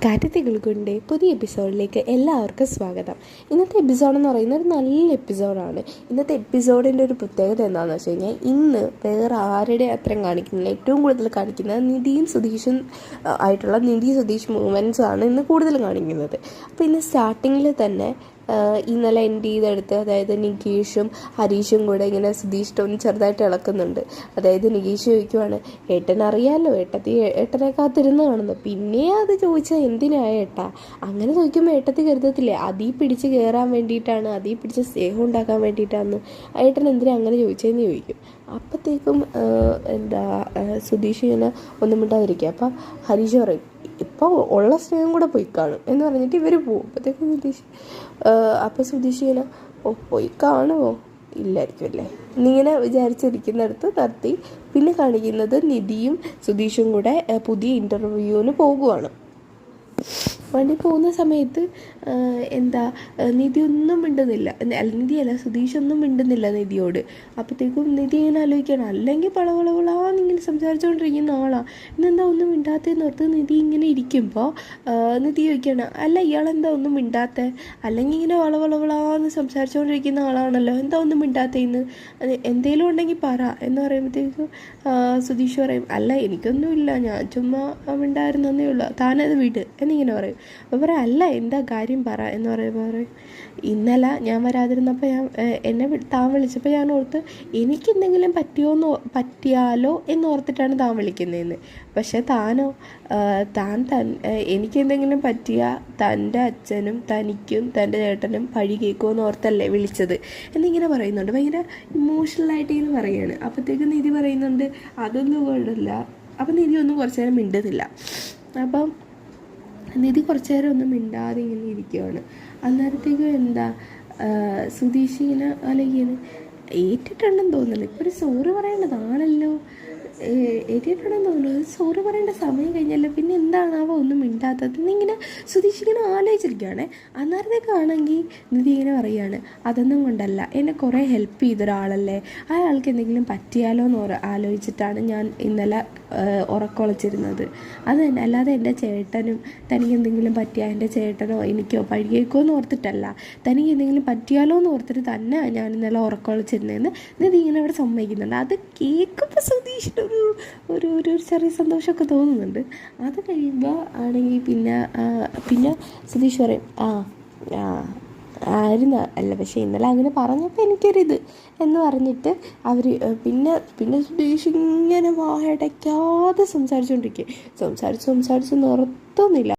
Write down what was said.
കാറ്റത്തികൾക്കുണ്ട് പുതിയ എപ്പിസോഡിലേക്ക് എല്ലാവർക്കും സ്വാഗതം. ഇന്നത്തെ എപ്പിസോഡെന്ന് പറയുന്നത് ഒരു നല്ല എപ്പിസോഡാണ്. ഇന്നത്തെ എപ്പിസോഡിൻ്റെ ഒരു പ്രത്യേകത എന്താണെന്ന് വെച്ച് കഴിഞ്ഞാൽ, ഇന്ന് വേറെ ആരുടെ അത്രയും കാണിക്കുന്നില്ല. ഏറ്റവും കൂടുതൽ കാണിക്കുന്നത് നിധിയും സുധീഷും ആയിട്ടുള്ള നിധി സുധീഷ് മൂവ്മെൻറ്റ്സ് ആണ് ഇന്ന് കൂടുതൽ കാണിക്കുന്നത്. അപ്പോൾ ഇന്ന് സ്റ്റാർട്ടിങ്ങിൽ തന്നെ ഇന്നലെ എൻഡ് ചെയ്തെടുത്ത്, അതായത് നികേഷും ഹരീഷും കൂടെ ഇങ്ങനെ സുധീഷിനെ ഒന്ന് ചെറുതായിട്ട് ഇളക്കുന്നുണ്ട്. അതായത് നികേഷ് ചോദിക്കുവാണ്, ഏട്ടനറിയാമല്ലോ, ഏട്ടനെ കാത്തിരുന്ന് കാണുന്നു, പിന്നെ അത് ചോദിച്ചാൽ എന്തിനാ ഏട്ടാ? അങ്ങനെ ചോദിക്കുമ്പോൾ ഏട്ടത്തി കരുതത്തില്ലേ അതിൽ പിടിച്ച് കയറാൻ വേണ്ടിയിട്ടാണ്, അതിൽ പിടിച്ച് സ്നേഹം ഉണ്ടാക്കാൻ വേണ്ടിയിട്ടാണ്, ഏട്ടൻ എന്തിനാ അങ്ങനെ ചോദിച്ചതെന്ന് ചോദിക്കും. അപ്പോഴത്തേക്കും സുധീഷ് ഇങ്ങനെ ഒന്നും മിണ്ടാതിരിക്കുക. അപ്പം ഹരീഷ് പറയും, ഇപ്പോൾ ഉള്ള സ്നേഹം കൂടെ പോയി കാണും എന്ന് പറഞ്ഞിട്ട് ഇവർ പോവും. അപ്പോൾ സുധീഷ് ഇങ്ങനെ പോയി കാണുമോ? ഇല്ലായിരിക്കും അല്ലേ എന്നിങ്ങനെ വിചാരിച്ചിരിക്കുന്നിടത്ത് നിർത്തി. പിന്നെ കാണിക്കുന്നത് നിധിയും സുധീഷും കൂടെ പുതിയ ഇൻ്റർവ്യൂവിന് പോകുവാണ്. വണ്ടി പോകുന്ന സമയത്ത് നിധി ഒന്നും മിണ്ടുന്നില്ല, നിധിയല്ല സുധീഷ് ഒന്നും മിണ്ടുന്നില്ല നിധിയോട്. അപ്പോഴത്തേക്കും നിധി ഇങ്ങനെ ആലോചിക്കണം, അല്ലെങ്കിൽ പളവളവളാന്നിങ്ങനെ സംസാരിച്ചുകൊണ്ടിരിക്കുന്ന ആളാണ്, ഇന്നെന്താ ഒന്നും മിണ്ടാത്തതെന്ന് ഓർത്ത് നിധി ഇങ്ങനെ ഇരിക്കുമ്പോൾ നിധി ചോദിക്കണം, അല്ല ഇയാളെന്താ ഒന്നും മിണ്ടാത്തേ? അല്ലെങ്കിൽ ഇങ്ങനെ വളവളവളാന്ന് സംസാരിച്ചുകൊണ്ടിരിക്കുന്ന ആളാണല്ലോ, എന്താ ഒന്നും മിണ്ടാത്തേന്ന്, എന്തേലും ഉണ്ടെങ്കിൽ പറ എന്ന് പറയുമ്പോഴത്തേക്കും സുധീഷ് പറയും, അല്ല എനിക്കൊന്നുമില്ല, ഞാൻ ചുമ്മാ മിണ്ടായിരുന്നേ ഉള്ളൂ, താനത് വിട് എന്നിങ്ങനെ പറയും. അപ്പോൾ പറയാം, അല്ല എന്താ കാര്യം പറ എന്ന് പറയും. ഇന്നലെ ഞാൻ വരാതിരുന്നപ്പോൾ താൻ വിളിച്ചപ്പോൾ ഞാൻ ഓർത്ത് എനിക്കെന്തെങ്കിലും പറ്റിയാലോ എന്നോർത്തിട്ടാണ് താൻ വിളിക്കുന്നതെന്ന്. പക്ഷേ താനോ, എനിക്കെന്തെങ്കിലും പറ്റിയാൽ തൻ്റെ അച്ഛനും തനിക്കും തൻ്റെ ചേട്ടനും പഴി കേൾക്കുമെന്ന് ഓർത്തല്ലേ വിളിച്ചത് എന്നിങ്ങനെ പറയുന്നുണ്ട്. ഭയങ്കര ഇമോഷണലായിട്ട് ഇങ്ങനെ പറയുകയാണ്. അപ്പോഴത്തേക്കും നിധി പറയുന്നുണ്ട്, അതൊന്നും കൊണ്ടില്ല. അപ്പം നിധി ഒന്നും കുറച്ച് നേരം മിണ്ടുന്നില്ല. അപ്പം നിധി കുറച്ച് നേരം ഒന്നും മിണ്ടാതെ ഇങ്ങനെ ഇരിക്കുകയാണ്. അന്നേരത്തേക്കും സുധീഷ് ഇങ്ങനെ അല്ലെങ്കിൽ ഏറ്റിട്ടുണ്ടെന്ന് തോന്നുന്നു, ഇപ്പോൾ ഒരു സോറി പറയേണ്ടതാണല്ലോ, ഏറ്റിട്ടുണ്ടെന്ന് തോന്നുന്നു, സോറി പറയേണ്ട സമയം കഴിഞ്ഞല്ലോ, പിന്നെ എന്താണാവോ ഒന്നും മിണ്ടാത്തത് എന്നിങ്ങനെ സുധീഷ് ഇങ്ങനെ ആലോചിച്ചിരിക്കുകയാണ്. അന്നേരത്തേക്കാണെങ്കിൽ നിധി ഇങ്ങനെ പറയുകയാണ്, അതൊന്നും കൊണ്ടല്ല, എന്നെ കുറേ ഹെൽപ്പ് ചെയ്തൊരാളല്ലേ, അയാൾക്ക് എന്തെങ്കിലും പറ്റിയാലോ എന്ന് ആലോചിച്ചിട്ടാണ് ഞാൻ ഇന്നലെ ഉറക്കൊളച്ചിരുന്നത്. അത് തന്നെ, അല്ലാതെ എൻ്റെ ചേട്ടനും തനിക്ക് എന്തെങ്കിലും പറ്റിയാൽ എൻ്റെ ചേട്ടനോ എനിക്കോ പഴിയേക്കോ എന്ന് ഓർത്തിട്ടല്ല, തനിക്ക് എന്തെങ്കിലും പറ്റിയാലോ എന്ന് ഓർത്തിട്ട് തന്നെ ഞാൻ ഇന്നലെ ഉറക്കൊളച്ചിരുന്നതെന്ന് നിധി ഇങ്ങനെ അവിടെ സമ്മതിക്കുന്നുണ്ട്. അത് കേൾക്കുമ്പോൾ സുധീഷിന് ഒരു ചെറിയ സന്തോഷമൊക്കെ തോന്നുന്നുണ്ട്. അത് കഴിയുമ്പോൾ ആണെങ്കിൽ പിന്നെ സുധീഷ് പറയും, ആയിരുന്നു അല്ല, പക്ഷേ ഇന്നലെ അങ്ങനെ പറഞ്ഞപ്പോൾ എനിക്കൊരിത് എന്ന് പറഞ്ഞിട്ട് അവർ പിന്നെ സുധീഷ് ഇങ്ങനെ വായടയ്ക്കാതെ സംസാരിച്ചുകൊണ്ടിരിക്കുക, സംസാരിച്ച് നിർത്തുന്നില്ല.